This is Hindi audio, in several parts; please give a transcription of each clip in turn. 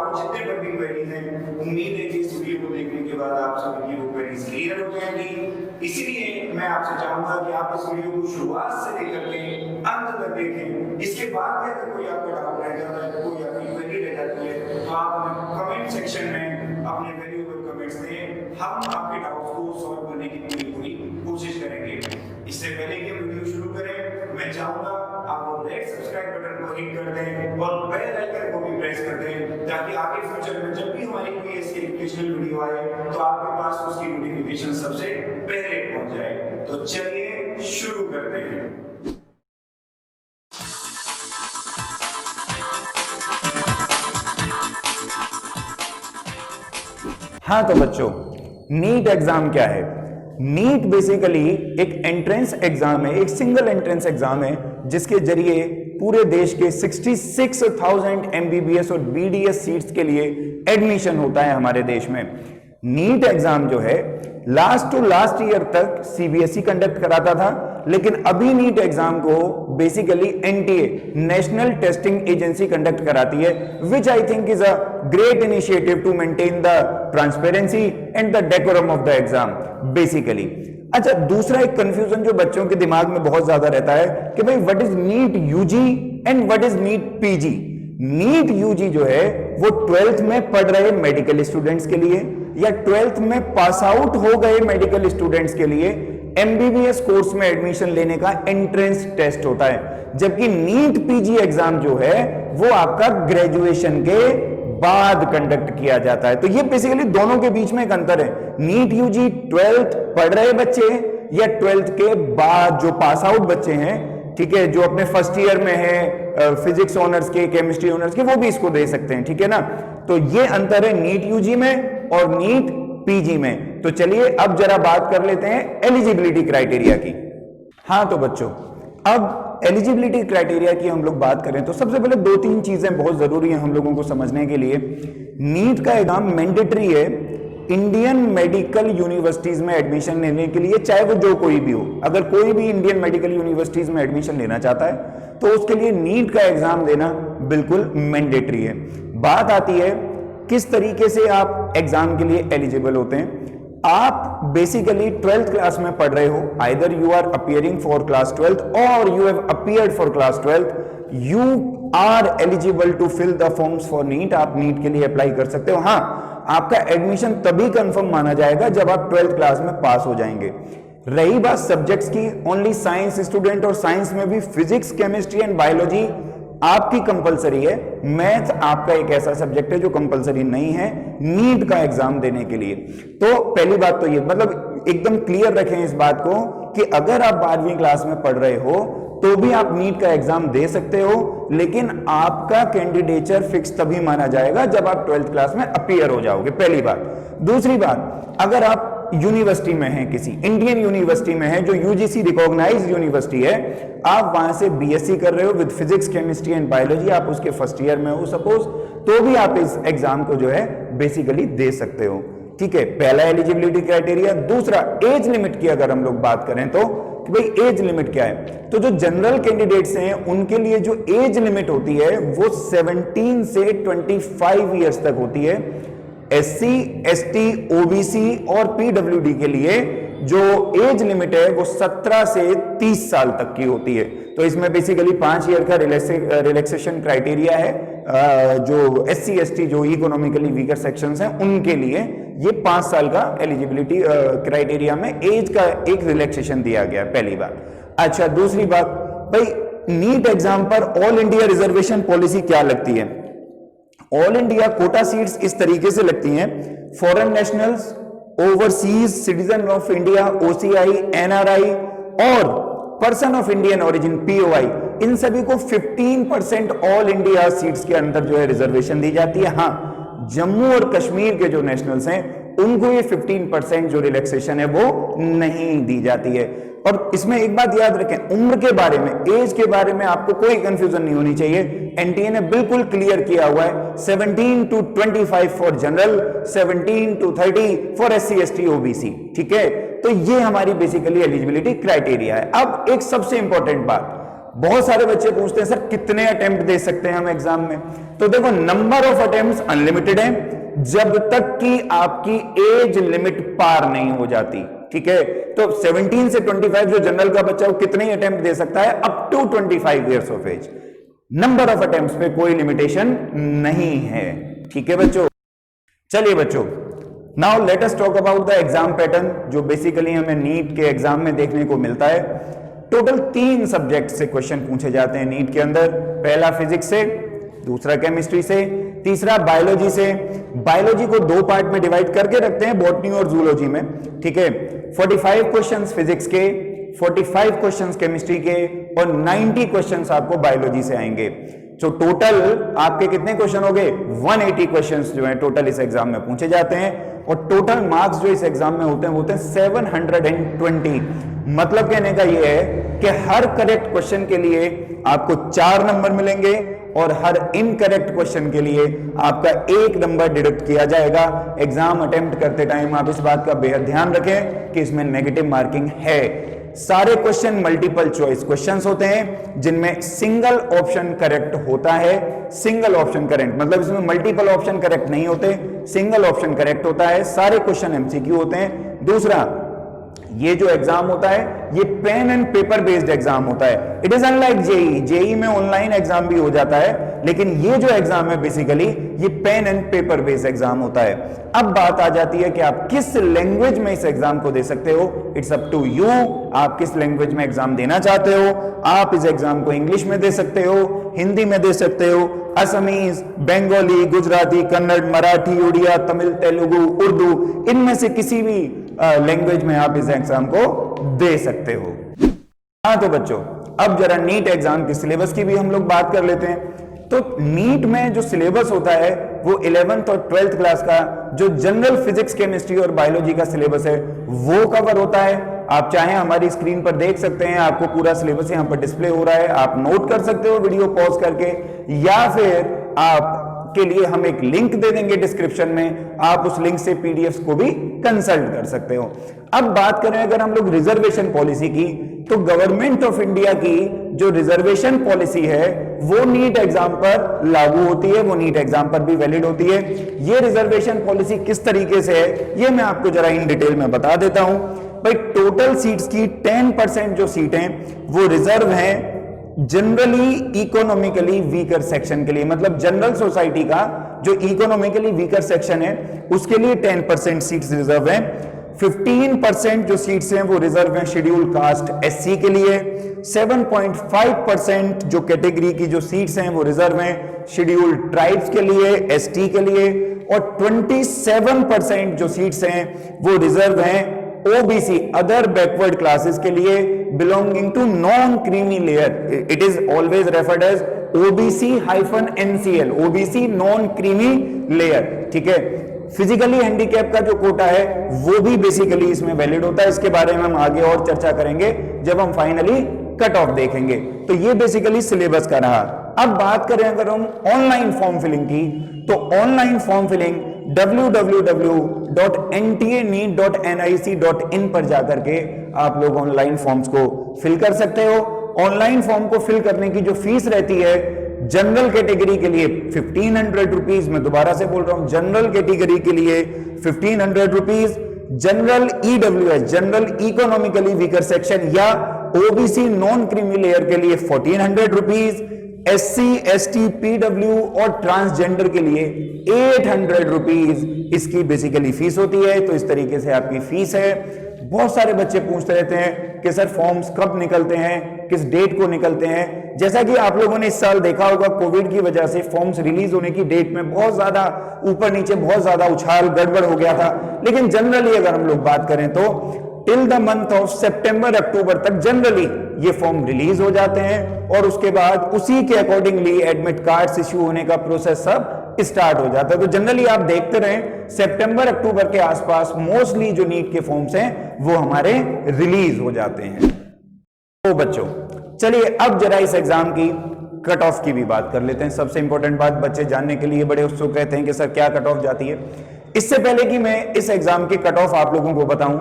और जितने पर भी क्वेरीज हैं, उम्मीद है कि इस वीडियो को देखने के बाद आप सभी की वो क्वेरीज क्लियर हो जाएंगी। इसलिए मैं आपसे चाहूंगा कि आप इस वीडियो को शुरुआत से लेकर के अंत तक देखें। इसके बाद भी अगर कोई आपका डाउट रह जाता है, कोई आपकी क्वेरी रह जाती है, तो आप हमें कमेंट सेक्शन में अपने वैल्यूएबल कमेंट्स दें। हम आपके डाउट्स को सॉल्व करने की पूरी कोशिश करेंगे। इससे पहले कि वीडियो शुरू करें, मैं चाहूंगा आप वो रेड सब्सक्राइब बटन को हिट कर दें और बेल आइकन को भी प्रेस कर दें, ताकि आगे फ्यूचर में जब भी हमारी कोई ऐसी एजुकेशनल वीडियो आए तो आपके पास उसकी नोटिफिकेशन सबसे पहले पहुंच जाए। तो चलिए शुरू करते हैं। हाँ तो बच्चों, नीट एग्जाम क्या है? नीट बेसिकली एक एंट्रेंस एग्जाम है, एक सिंगल एंट्रेंस एग्जाम है जिसके जरिए पूरे देश के 66,000 एमबीबीएस और बीडीएस सीट्स के लिए एडमिशन होता है हमारे देश में। नीट एग्जाम जो है लास्ट टू लास्ट ईयर तक सीबीएसई कंडक्ट कराता था, लेकिन अभी नीट एग्जाम को basically NTA National Testing Agency conduct कराती है, which I think is a great initiative to maintain the transparency and the decorum of the exam basically. अच्छा, दूसरा एक कंफ्यूजन जो बच्चों के दिमाग में बहुत ज्यादा रहता है कि भाई what is NEET UG and what is NEET PG. NEET UG जो है वो 12th में पढ़ रहे मेडिकल स्टूडेंट्स के लिए या 12th में पास आउट हो गए मेडिकल स्टूडेंट्स के लिए एमबीबीएस कोर्स में एडमिशन लेने का एंट्रेंस टेस्ट होता है, जबकि नीट पीजी एग्जाम जो है वो आपका ग्रेजुएशन के बाद कंडक्ट किया जाता है। तो ये बेसिकली दोनों के बीच में एक अंतर है। नीट यूजी 12th पढ़ रहे बच्चे या 12th के बाद जो पास आउट बच्चे हैं, ठीक है, जो अपने फर्स्ट ईयर में है, फिजिक्स ऑनर्स के, केमिस्ट्री ऑनर्स के, वो भी इसको दे सकते हैं, ठीक है ना। तो ये अंतर है नीट यूजी में और नीट पीजी में। तो चलिए अब जरा बात कर लेते हैं एलिजिबिलिटी क्राइटेरिया की। हाँ तो बच्चों, अब एलिजिबिलिटी क्राइटेरिया की हम लोग बात करें तो सबसे पहले 2-3 चीजें बहुत जरूरी हैं हम लोगों को समझने के लिए। नीट का एग्जाम मैंडेटरी है इंडियन मेडिकल यूनिवर्सिटीज में एडमिशन लेने के लिए, चाहे वो जो कोई भी हो। अगर कोई भी इंडियन मेडिकल यूनिवर्सिटीज में एडमिशन लेना चाहता है तो उसके लिए नीट का एग्जाम देना बिल्कुल मैंडेटरी है। बात आती है किस तरीके से आप एग्जाम के लिए एलिजिबल होते हैं। आप बेसिकली 12th क्लास में पढ़ रहे हो, either you are appearing for class 12th और you have appeared for class 12th, you are eligible to fill the forms for NEET. आप नीट के लिए अप्लाई कर सकते हो। हाँ, आपका एडमिशन तभी कंफर्म माना जाएगा जब आप 12th क्लास में पास हो जाएंगे। रही बात सब्जेक्ट्स की, ओनली साइंस स्टूडेंट और साइंस में भी फिजिक्स, केमिस्ट्री एंड बायोलॉजी आपकी कंपलसरी है। मैथ आपका एक ऐसा सब्जेक्ट है जो कंपलसरी नहीं है नीट का एग्जाम देने के लिए। तो पहली बात तो ये, मतलब एकदम क्लियर रखें इस बात को कि अगर आप 12वीं क्लास में पढ़ रहे हो तो भी आप नीट का एग्जाम दे सकते हो, लेकिन आपका कैंडिडेचर फिक्स तभी माना जाएगा जब आप 12th क्लास में अपीयर हो जाओगे, पहली बात। दूसरी बात, अगर आप यूनिवर्सिटी में हैं, किसी इंडियन यूनिवर्सिटी में है जो यूजीसी रिकॉग्नाइज्ड यूनिवर्सिटी है, आप वहां से बीएससी कर रहे हो with physics, chemistry and biology, आप उसके फर्स्ट ईयर में हो सपोज, तो भी आप इस एग्जाम को जो है बेसिकली दे सकते हो, ठीक है। पहला एलिजिबिलिटी क्राइटेरिया। दूसरा, एज लिमिट की अगर हम लोग बात करें तो कि भाई एज लिमिट क्या है, तो जो जनरल कैंडिडेट्स हैं उनके लिए जो एज लिमिट होती है वो 17 से 25 ईयर्स तक होती है। एससी, एसटी, ओबीसी और पीडब्ल्यूडी के लिए जो एज लिमिट है वो 17 से 30 साल तक की होती है। तो इसमें बेसिकली 5 ईयर का रिलैक्सेशन क्राइटेरिया है। जो एससी, एसटी, जो इकोनॉमिकली वीकर सेक्शंस हैं उनके लिए ये 5 साल का एलिजिबिलिटी क्राइटेरिया में एज का एक रिलैक्सेशन दिया गया, पहली बात। अच्छा, दूसरी बात, भाई नीट एग्जाम पर ऑल इंडिया रिजर्वेशन पॉलिसी क्या लगती है। ऑल इंडिया कोटा सीट्स इस तरीके से लगती हैं, foreign nationals, overseas citizen of India, OCI, NRI और person of Indian origin, POI, इन सभी को 15% ऑल इंडिया सीट्स के अंदर जो है रिजर्वेशन दी जाती है। हाँ, जम्मू और कश्मीर के जो नेशनल्स हैं उनको ये 15% जो रिलैक्सेशन है वो नहीं दी जाती है। और इसमें एक बात याद रखें, उम्र के बारे में, एज के बारे में आपको कोई कंफ्यूजन नहीं होनी चाहिए। एनटीए ने बिल्कुल क्लियर किया हुआ है, 17 to 25 for general, 17 to 30 for SC, ST, OBC, ठीक है। तो ये हमारी बेसिकली एलिजिबिलिटी क्राइटेरिया है। अब एक सबसे इंपॉर्टेंट बात, बहुत सारे बच्चे पूछते हैं सर कितने अटेम्प्ट दे सकते हैं हम एग्जाम में। तो देखो नंबर ऑफ अटेम्प्ट्स अनलिमिटेड है जब तक कि आपकी एज लिमिट पार नहीं हो जाती, ठीक है। तो 17 से 25 जो जनरल का बच्चा वो कितने ही अटेम्प्ट दे सकता है, up to 25 years of age. Number of attempts पे कोई लिमिटेशन नहीं है, ठीक है बच्चों। चलिए बच्चों, now let us talk about the exam pattern जो बेसिकली हमें नीट के एग्जाम में देखने को मिलता है। टोटल 3 सब्जेक्ट से क्वेश्चन पूछे जाते हैं नीट के अंदर। पहला फिजिक्स से, दूसरा केमिस्ट्री से, तीसरा बायोलॉजी से। बायोलॉजी को 2 पार्ट में डिवाइड करके रखते हैं, बॉटनी और जूलॉजी में, ठीक है। 45 क्वेश्चंस फिजिक्स के, 45 क्वेश्चंस केमिस्ट्री के और 90 क्वेश्चंस आपको बायोलॉजी से आएंगे। तो टोटल आपके कितने क्वेश्चन हो गए, 180 क्वेश्चंस जो है टोटल इस एग्जाम में पूछे जाते हैं। और टोटल मार्क्स जो इस एग्जाम में होते हैं वो होते हैं 720। मतलब कहने का ये है कि हर करेक्ट क्वेश्चन के लिए आपको 4 नंबर मिलेंगे और हर इनकरेक्ट क्वेश्चन के लिए आपका 1 नंबर डिडक्ट किया जाएगा। एग्जाम अटेम्प्ट करते टाइम आप इस बात का बेहद ध्यान रखें कि इसमें नेगेटिव मार्किंग है। सारे क्वेश्चन मल्टीपल चॉइस क्वेश्चंस होते हैं जिनमें सिंगल ऑप्शन करेक्ट होता है। सिंगल ऑप्शन करेक्ट मतलब इसमें मल्टीपल ऑप्शन करेक्ट नहीं होते, सिंगल ऑप्शन करेक्ट होता है। सारे क्वेश्चन एमसीक्यू होते हैं। दूसरा, ये जो एग्जाम होता है ये pen and paper based exam होता है। It is unlike JEE. JEE में ऑनलाइन एग्जाम भी हो जाता है, लेकिन ये जो एग्जाम है बेसिकली ये pen and paper based exam होता है। अब बात आ जाती है कि आप किस लैंग्वेज में इस एग्जाम को दे सकते हो। इट्स अप टू यू, आप किस लैंग्वेज में एग्जाम देना चाहते हो। आप इस एग्जाम को इंग्लिश में दे सकते हो, हिंदी में दे सकते हो, असमीज, बंगाली, गुजराती, कन्नड़, मराठी, उड़िया, तमिल, तेलुगु, उर्दू, इनमें से किसी भी लैंग्वेज में आप इस एग्जाम को दे सकते हो। हाँ तो बच्चों, अब जरा नीट एग्जाम के सिलेबस की भी हम लोग बात कर लेते हैं। तो नीट में जो सिलेबस होता है वो 11th और 12th क्लास का जो जनरल फिजिक्स, केमिस्ट्री और बायोलॉजी का सिलेबस है वो कवर होता है। आप चाहें हमारी स्क्रीन पर देख सकते हैं, आपको पूरा सिलेबस यहां पर डिस्प्ले हो रहा है, आप नोट कर सकते हो वीडियो पॉज करके, या फिर आप के लिए हम एक लिंक दे देंगे डिस्क्रिप्शन में, आप उस लिंक से पीडीएफ्स को भी कंसल्ट कर सकते हो। अब बात करें अगर हम लोग रिजर्वेशन पॉलिसी की, तो गवर्नमेंट ऑफ इंडिया की जो रिजर्वेशन पॉलिसी है वो नीट एग्जाम पर लागू होती है, वो नीट एग्जाम पर भी वैलिड होती है। ये रिजर्वेशन पॉलिसी किस तरीके से है ये मैं आपको जरा इन डिटेल में बता देता हूं। भाई टोटल सीट्स की 10% जो सीटें वो रिजर्व हैं जनरली इकोनॉमिकली वीकर सेक्शन के लिए। मतलब जनरल सोसाइटी का जो इकोनॉमिकली वीकर सेक्शन है उसके लिए 10% सीट्स रिजर्व हैं। 15% जो सीट्स हैं वो रिजर्व हैं शेड्यूल कास्ट एससी के लिए। 7.5% जो कैटेगरी की जो सीट्स हैं वो रिजर्व हैं शेड्यूल ट्राइब्स के लिए, एसटी के लिए। और 27% जो सीट्स हैं वो रिजर्व हैं ओबीसी, अदर बैकवर्ड क्लासेस के लिए, belonging to non creamy layer. It is always referred as OBC-NCL, OBC non creamy layer, ठीक है। फिजिकली हैंडीकैप का जो कोटा है वो भी बेसिकली इसमें वैलिड होता है। इसके बारे में हम आगे और चर्चा करेंगे जब हम फाइनली कट ऑफ देखेंगे। तो ये बेसिकली सिलेबस का रहा। अब बात करें अगर हम ऑनलाइन फॉर्म फिलिंग की, तो ऑनलाइन फॉर्म फिलिंग www.ntaneet.nic.in पर जाकर के आप लोग ऑनलाइन फॉर्म्स को फिल कर सकते हो। ऑनलाइन फॉर्म को फिल करने की जो फीस रहती है जनरल कैटेगरी के लिए 1500 रुपीज, मैं दोबारा से बोल रहा हूं, जनरल कैटेगरी के लिए 1500 rupees, general EWS, general economically weaker section या ओबीसी नॉन क्रीमी लेयर के लिए 1400 रुपीज, एससी, एसटी, पीडब्ल्यू और ट्रांसजेंडर के लिए 800 रुपीज इसकी बेसिकली फीस होती है। तो इस तरीके से आपकी फीस है। बहुत सारे बच्चे पूछते रहते हैं कि सर फॉर्म्स कब निकलते हैं, किस डेट को निकलते हैं। जैसा कि आप लोगों ने इस साल देखा होगा कोविड की वजह से फॉर्म्स रिलीज होने की डेट में बहुत ज्यादा ऊपर नीचे, बहुत ज्यादा उछाल गड़बड़ हो गया था। लेकिन जनरली अगर हम लोग बात करें तो टिल द मंथ ऑफ सितंबर अक्टूबर तक जनरली ये फॉर्म रिलीज हो जाते हैं और उसके बाद उसी के अकॉर्डिंगली एडमिट कार्ड्स इश्यू होने का प्रोसेस सब स्टार्ट हो जाता है। तो जनरली आप देखते रहें सितंबर अक्टूबर के आसपास मोस्टली जो नीट के फॉर्म्स हैं वो हमारे रिलीज हो जाते हैं। तो बच्चों चलिए अब जरा इस एग्जाम की कट ऑफ की भी बात कर लेते हैं। सबसे इंपॉर्टेंट बात बच्चे जानने के लिए बड़े उत्सुक रहते हैं कि सर क्या कट ऑफ जाती है। इससे पहले कि मैं इस एग्जाम की कट ऑफ आप लोगों को बताऊं,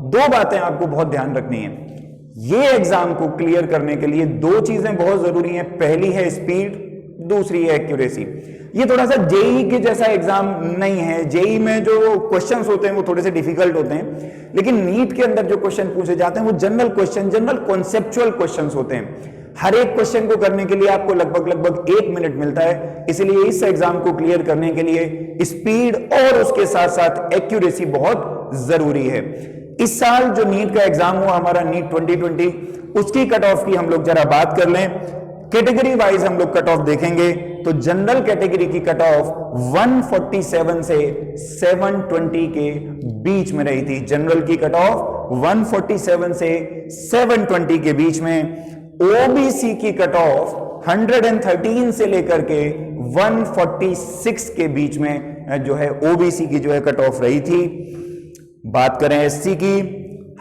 दो बातें आपको बहुत ध्यान रखनी है। ये एग्जाम को क्लियर करने के लिए दो चीजें बहुत जरूरी हैं, पहली है स्पीड, दूसरी है एक्यूरेसी। ये थोड़ा सा जेई के जैसा एग्जाम नहीं है, जेई में जो क्वेश्चंस होते हैं वो थोड़े से डिफिकल्ट होते हैं, लेकिन नीट के अंदर जो क्वेश्चन पूछे जाते हैं वो general question, general conceptual questions होते हैं। हर एक क्वेश्चन को करने के लिए आपको लगभग 1 मिनट मिलता है, इसलिए इस एग्जाम को क्लियर करने के लिए स्पीड और उसके साथ साथ एक्यूरेसी बहुत जरूरी है। इस साल जो नीट का एग्जाम हुआ हमारा नीट 2020, उसकी कट ऑफ की हम लोग जरा बात कर लें। कैटेगरी वाइज हम लोग कट ऑफ देखेंगे तो जनरल कैटेगरी की कट ऑफ 147 से 720 के बीच में रही थी। जनरल की कट ऑफ 147 से 720 के बीच में। ओबीसी की कट ऑफ 113 से लेकर के 146 के बीच में जो है ओबीसी की जो है कट ऑफ रही थी। बात करें एससी की,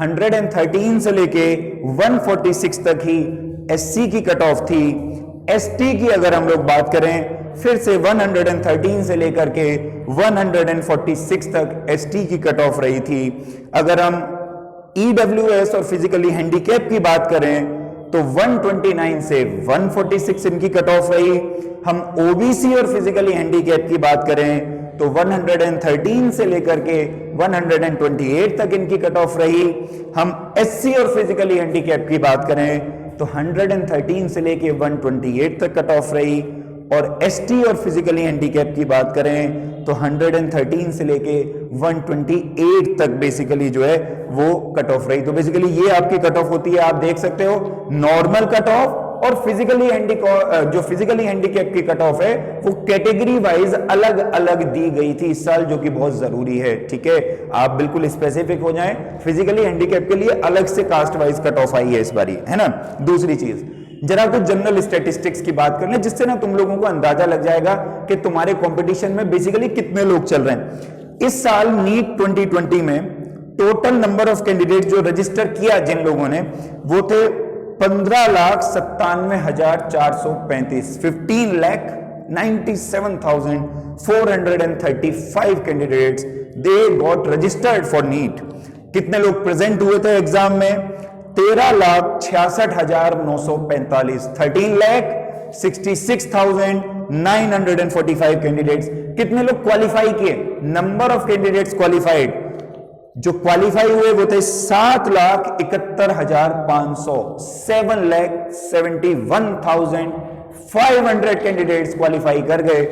113 से लेके 146 तक ही एससी की कट ऑफ थी। एसटी की अगर हम लोग बात करें फिर से 113 से लेकर के 146 तक एसटी की कट ऑफ रही थी। अगर हम ईडब्ल्यूएस और फिजिकली हैंडीकैप की बात करें तो 129 से 146 इनकी कट ऑफ रही। हम ओबीसी और फिजिकली हैंडीकैप की बात करें तो 113 से लेकर के 128 तक इनकी कट ऑफ रही। हम एससी और फिजिकली हैंडीकैप की बात करें तो 113 से लेके 128 तक कट ऑफ रही। और एसटी और फिजिकली हैंडीकैप की बात करें तो 113 से लेके 128 तक बेसिकली जो है वो कट ऑफ रही। तो बेसिकली ये आपकी कट ऑफ होती है, आप देख सकते हो नॉर्मल कट ऑफ और फिजिकली हैंडीकैप की कट ऑफ है वो कैटेगरी वाइज अलग अलग दी गई थी इस साल, जो कि बहुत जरूरी है। ठीक है, आप बिल्कुल स्पेसिफिक हो जाएं। फिजिकली हैंडीकैप के लिए अलग से कास्ट वाइज कट ऑफ आई है इस बारी, है ना। दूसरी चीज जरा कुछ जनरल स्टैटिस्टिक्स की बात कर लें, जिससे ना तुम लोगों को अंदाजा लग जाएगा कि तुम्हारे कंपटीशन में बेसिकली कितने लोग चल रहे हैं। इस साल नीट 2020 में टोटल नंबर ऑफ कैंडिडेट जो रजिस्टर किया जिन लोगों ने वो थे 15,97,435 15,97,435 candidates they got registered for NEET. कितने लोग प्रेजेंट हुए थे एग्जाम में? 13,66,945 13,66,945 कैंडिडेट्स। कितने लोग क्वालिफाई किए? नंबर ऑफ कैंडिडेट्स क्वालिफाइड जो क्वालिफाई हुए वो थे 7,71,500 7,71,500 कैंडिडेट्स क्वालिफाई कर गए।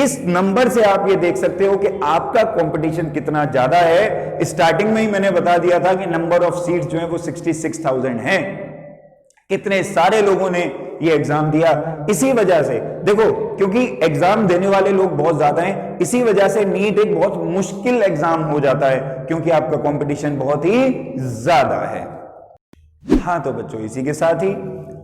इस नंबर से आप ये देख सकते हो कि आपका कंपटीशन कितना ज्यादा है। स्टार्टिंग में ही मैंने बता दिया था कि नंबर ऑफ सीट्स जो है वो 66,000 हैं। कितने सारे लोगों ने ये एग्जाम दिया। इसी वजह से देखो, क्योंकि एग्जाम देने वाले लोग बहुत ज्यादा हैं, इसी वजह से नीट एक बहुत मुश्किल एग्जाम हो जाता है, क्योंकि आपका कंपटीशन बहुत ही ज्यादा है। हाँ तो बच्चों, इसी के साथ ही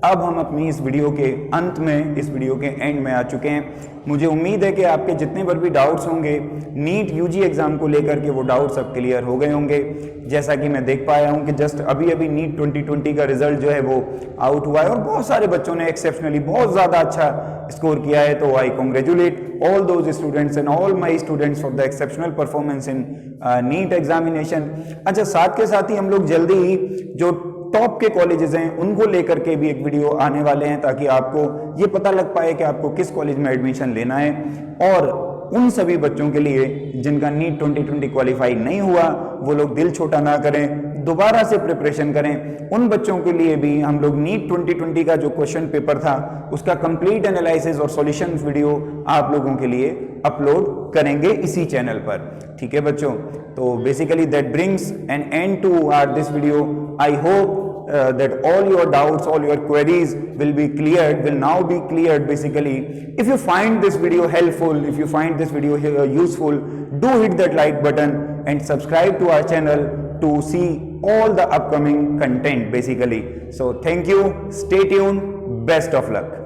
अब हम अपनी इस वीडियो के अंत में, इस वीडियो के एंड में आ चुके हैं। मुझे उम्मीद है कि आपके जितने पर भी डाउट्स होंगे नीट यूजी एग्जाम को लेकर के वो डाउट्स अब क्लियर हो गए होंगे। जैसा कि मैं देख पाया हूं कि जस्ट अभी अभी नीट 2020 का रिजल्ट जो है वो आउट हुआ है और बहुत सारे बच्चों ने एक्सेप्शनली बहुत ज़्यादा अच्छा स्कोर किया है। तो I congratulate all those students and all my students for the exceptional performance in NEET examination. अच्छा, साथ के साथ ही हम लोग जल्दी ही जो टॉप के कॉलेजेस हैं उनको लेकर के भी एक वीडियो आने वाले हैं, ताकि आपको ये पता लग पाए कि आपको किस कॉलेज में एडमिशन लेना है। और उन सभी बच्चों के लिए जिनका नीट 2020 क्वालिफाई नहीं हुआ, वो लोग दिल छोटा ना करें, दोबारा से प्रिपरेशन करें। उन बच्चों के लिए भी हम लोग नीट 2020 का जो क्वेश्चन पेपर था उसका कंप्लीट एनालिसिस और सॉल्यूशन वीडियो आप लोगों के लिए अपलोड करेंगे इसी चैनल पर। ठीक है बच्चों, तो basically that brings an end to our this video. I hope that all your doubts, all your queries will now be cleared basically. If you find this video helpful, if you find this video useful, do hit that like button and subscribe to our channel to see all the upcoming content basically. So thank you, stay tuned, best of luck.